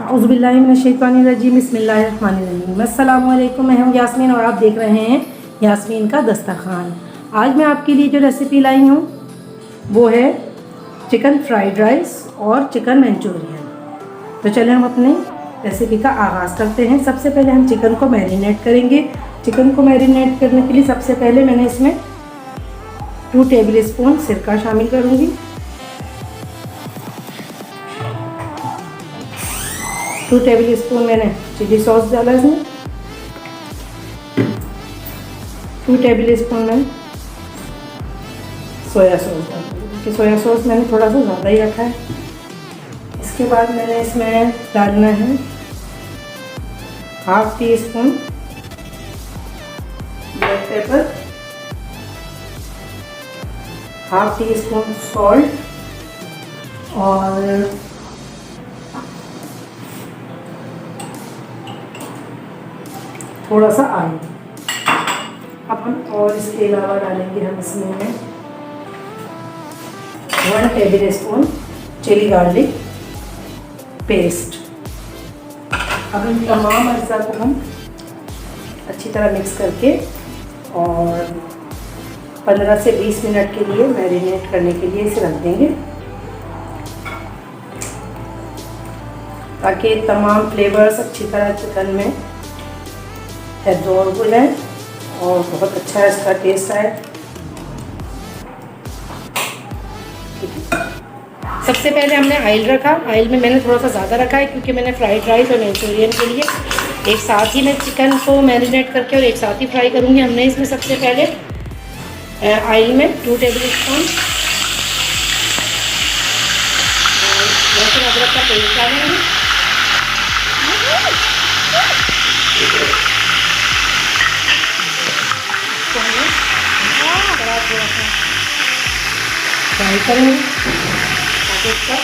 औज़ुबिल्लाहिमिनश्शैतानिर्रजीम बिस्मिल्लाहिर्रहमानिर्रहीम। अस्सलामुअलैकुम, मैं हूँ यास्मीन और आप देख रहे हैं यास्मीन का दस्तरखान। आज मैं आपके लिए जो रेसिपी लाई हूँ वो है चिकन फ्राइड राइस और चिकन मंचूरियन। तो चलें हम अपने रेसिपी का आगाज़ करते हैं। सबसे पहले हम चिकन को मैरिनेट करेंगे। चिकन को मैरिनेट करने के लिए सबसे पहले मैंने इसमें 2 टेबल स्पून सिरका शामिल करूँगी। 2 टेबल स्पून मैंने चिली सॉस डाला इसमें। 2 टेबल स्पून मैंने सोया सॉस डाला, कि सोया सॉस मैंने थोड़ा सा ज़्यादा ही रखा है। इसके बाद मैंने इसमें डालना है ½ tea spoon black paper, ½ tea spoon salt और थोड़ा सा ऑयल। अब हम और इसके अलावा डालेंगे हम इसमें 1 tablespoon chilli garlic paste. अब इन तमाम अज्जा को हम अच्छी तरह मिक्स करके और 15 से 20 मिनट के लिए मैरिनेट करने के लिए इसे रख देंगे, ताकि तमाम फ्लेवर्स अच्छी तरह चिकन में एब्जॉर्ब हो जाए और बहुत अच्छा इसका टेस्ट आए। सबसे पहले हमने ऑयल रखा। ऑयल में मैंने थोड़ा सा ज़्यादा रखा है क्योंकि मैंने फ्राइड राइस और मंचूरियन के लिए एक साथ ही मैं चिकन को मैरिनेट करके और एक साथ ही फ्राई करूँगी। हमने इसमें सबसे पहले ऑयल में 2 टेबल स्पून लहसुन अदरक का पेस्ट डालेंगे। फ्राई करेंगे ताकि इसका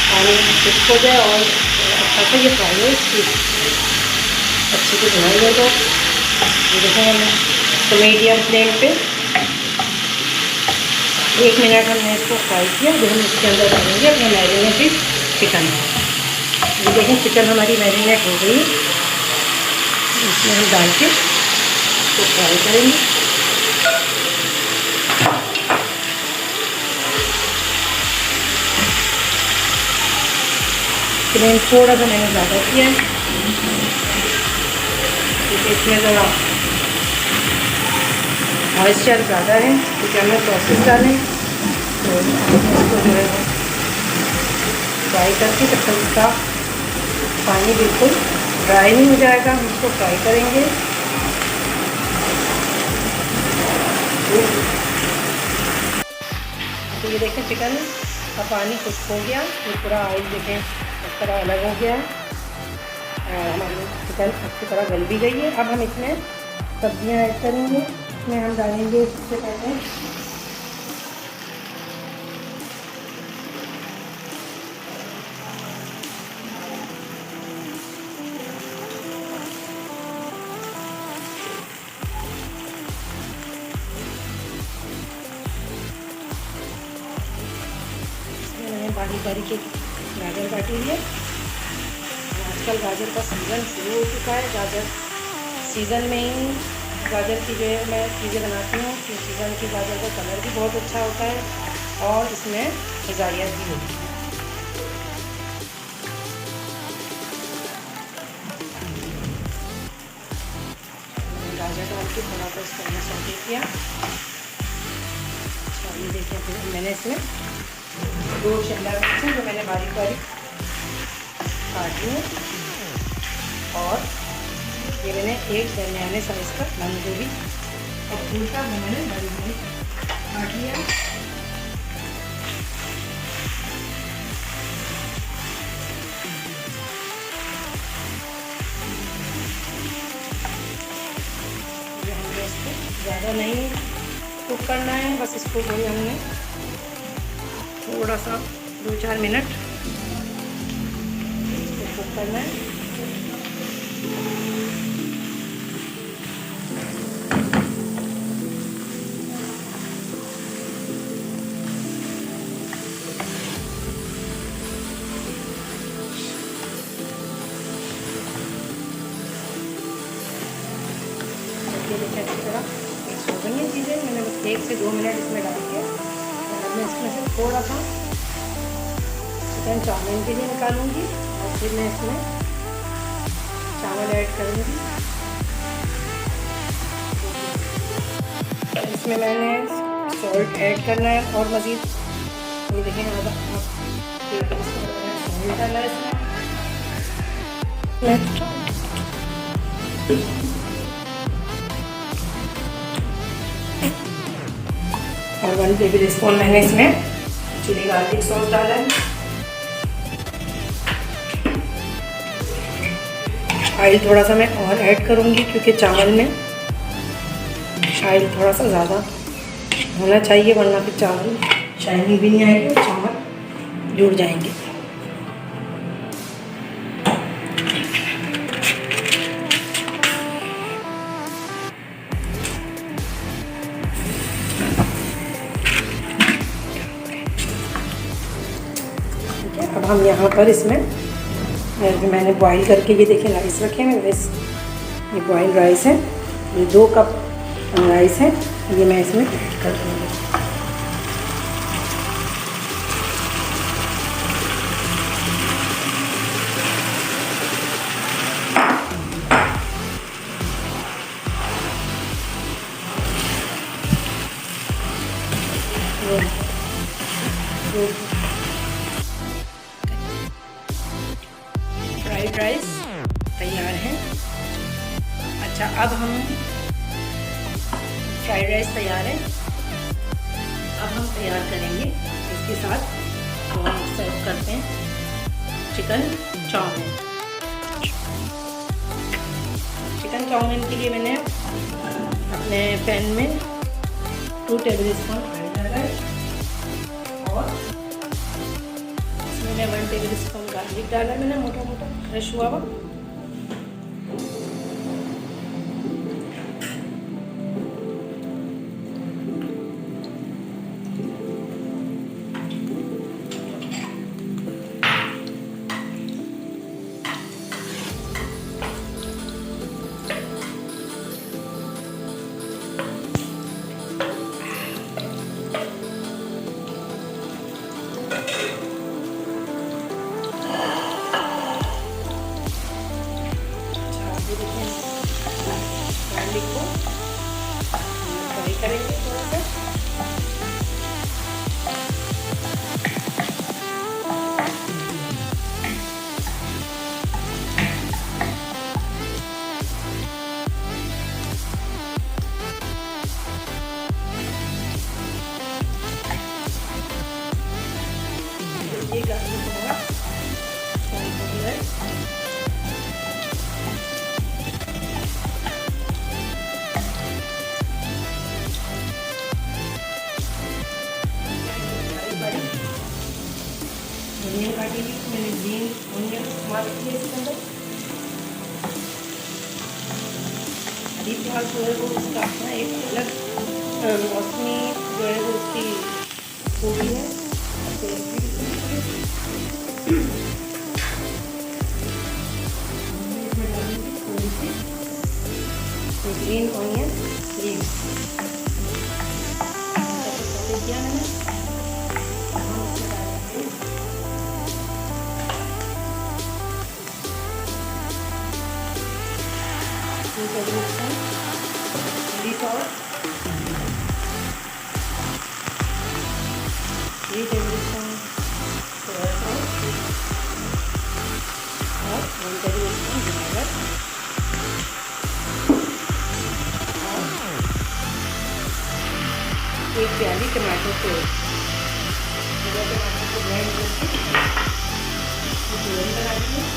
पानी फिक्स हो जाए और अच्छा से ये फ्राई हो, इसकी अच्छे से भुनाई हो जाए। देखें हमने तो मीडियम फ्लेम पे 1 मिनट हमने इसको फ्राई किया। जो हम इसके अंदर डालेंगे अपने मैरिनेटेड चिकन। ये देखें चिकन हमारी मैरिनेट हो गई, इसमें हम डाल के इसको फ्राई करेंगे। फ्लेम थोड़ा सा मैंने ज़्यादा किया है क्योंकि इसमें ज़रा मॉइस्चर ज़्यादा है, क्योंकि हमने सॉसेस डालें। तो इसको जो है फ्राई करके तब तक इसका पानी बिल्कुल ड्राई नहीं हो जाएगा, हम इसको फ्राई करेंगे। तो ये देखें चिकन का पानी खुश्क हो गया, ये पूरा ऑयल देखें इस तरह अलग हो गया और हमारी चिकन अच्छी तरह गल भी गई है। अब हम इसमें सब्जियां ऐड करेंगे। इसमें हम डालेंगे सबसे पहले बारीक बारीक एक गाजर काटी है। आजकल गाजर का सीज़न शुरू हो चुका है। गाजर सीज़न में ही गाजर की जो है मैं चीज़ें बनाती हूँ कि सीज़न की गाजर का कलर भी बहुत अच्छा होता है और इसमें ग़िज़ाइयत भी होती है। गाजर डाल के थोड़ा सा इसको मैंने सौटे किया। अच्छा ये देखिए फिर मैंने इसमें 2 शिमला मिर्च जो मैंने बारीक बारीक काटी है और ये मैंने एक दरमियाने साइज़ का बंद गोभी और फूल का मैंने बारीक बारीक काट लिया। ये हमने इसको ज़्यादा नहीं कुक करना है, बस इसको जो हमने थोड़ा सा 2-4 मिनट इसको कुक करना है। देखिए अच्छी तरह मिक्स हो गई हैं चीज़ें। मैंने बस 1 से 2 मिनट इसमें डाल के मैं इसमें से थोड़ा सा चिकन चाउमीन के लिए निकालूंगी और फिर मैं इसमें चावल ऐड करूंगी। इसमें मैंने सॉल्ट ऐड करना है और मज़ीद ये देखें सॉल्ट डालना है इसमें और 1 टेबल स्पून मैंने इसमें चिली गार्लिक सॉस डाला है। ऑयल थोड़ा सा मैं और ऐड करूँगी क्योंकि चावल में ऑयल थोड़ा सा ज़्यादा होना चाहिए, वरना फिर चावल शाइनिंग भी नहीं आएगी और चावल जुड़ जाएंगे। अब हम यहाँ पर इसमें मैंने बॉईल करके ये देखें राइस रखे हैं। राइस ये बॉईल राइस है, ये 2 कप राइस है, ये मैं इसमें ऐड कर दूँगी। फ्राइड राइस तैयार है। अच्छा, अब हम फ्राइड राइस तैयार है, अब हम तैयार करेंगे इसके साथ जो हम सर्व करते हैं चिकन चाउमीन। चिकन चाउमीन के लिए मैंने अपने पैन में 2 टेबल स्पून ऑयल डाला है और इसमें मैं 1 टेबल स्पून गार्लिक डाला है, मैंने मोटा मोटा फ्रेश हुआ हुआ। गार्लिक को फ्राई करेंगे थोड़ा सा। ये गार्लिक बहुत फ्राई हो गया है। ऑनियन काटेंगे, मैंने ग्रीन ऑनियन इस्तेमाल किए इसके अंदर। हरी प्याज जो है वो उसका अपना एक अलग मौसमी जो है वो उसकी खूबी है। इसमें डालेंगे थोड़ी सी ग्रीन ऑनियन, ग्रीन किया मैंने। Chilli sauce, 3 tablespoon soya sauce और 1 टेबल स्पून विनेगर और 1 प्याली टमाटो पेस्ट। टमाटर को ग्राइंड करके बना दीजिए।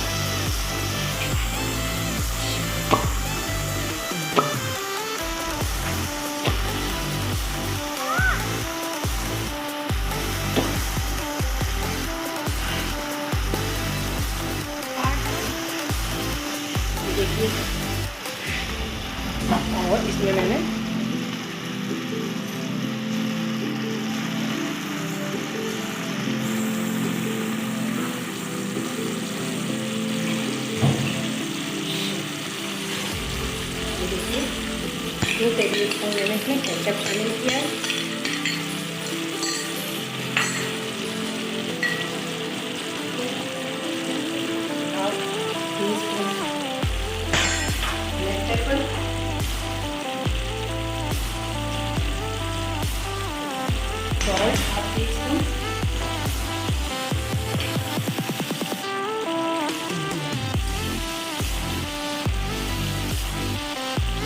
देखिए, और इसमें मैंने देखिए 2 टेबल स्पून मैंने इसमें केचप शामिल किया है। Half teaspoon black pepper, salt half teaspoon,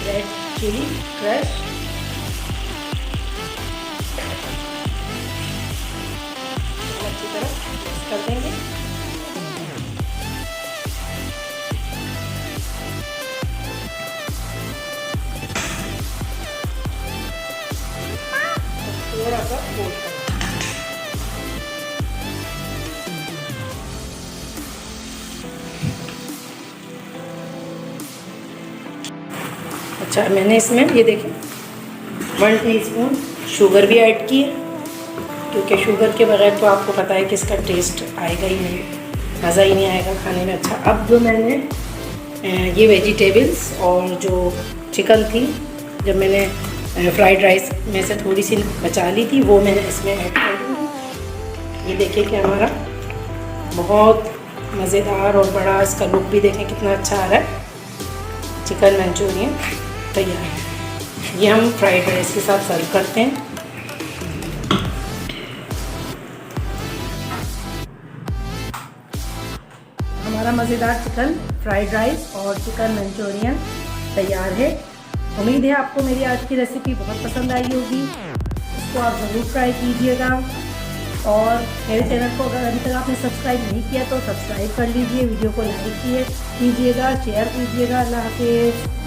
red chilli crush, अच्छी तरह मिक्स कर देंगे। थोड़ा सा कोट कर, अच्छा मैंने इसमें ये देखिए 1 टीस्पून शुगर भी ऐड की है, क्योंकि शुगर के बगैर तो आपको पता है कि इसका टेस्ट आएगा ही नहीं, मज़ा ही नहीं आएगा खाने में। अच्छा, अब जो मैंने ये वेजिटेबल्स और जो चिकन थी, जब मैंने फ्राइड राइस में से थोड़ी सी बचा ली थी, वो मैंने इसमें ऐड कर दी। ये देखिए कि हमारा बहुत मज़ेदार और बड़ा, इसका लुक भी देखें कितना अच्छा आ रहा है। चिकन मंचूरियन तैयार है। ये हम फ्राइड राइस के साथ सर्व करते हैं। हमारा मज़ेदार चिकन फ्राइड राइस और चिकन मंचूरियन तैयार है। उम्मीद है आपको मेरी आज की रेसिपी बहुत पसंद आई होगी। इसको आप ज़रूर ट्राई कीजिएगा और मेरे चैनल को अगर अभी तक आपने सब्सक्राइब नहीं किया तो सब्सक्राइब कर लीजिए, वीडियो को लाइक कीजिएगा, शेयर कीजिएगा। अल्लाह हाफ़िज़।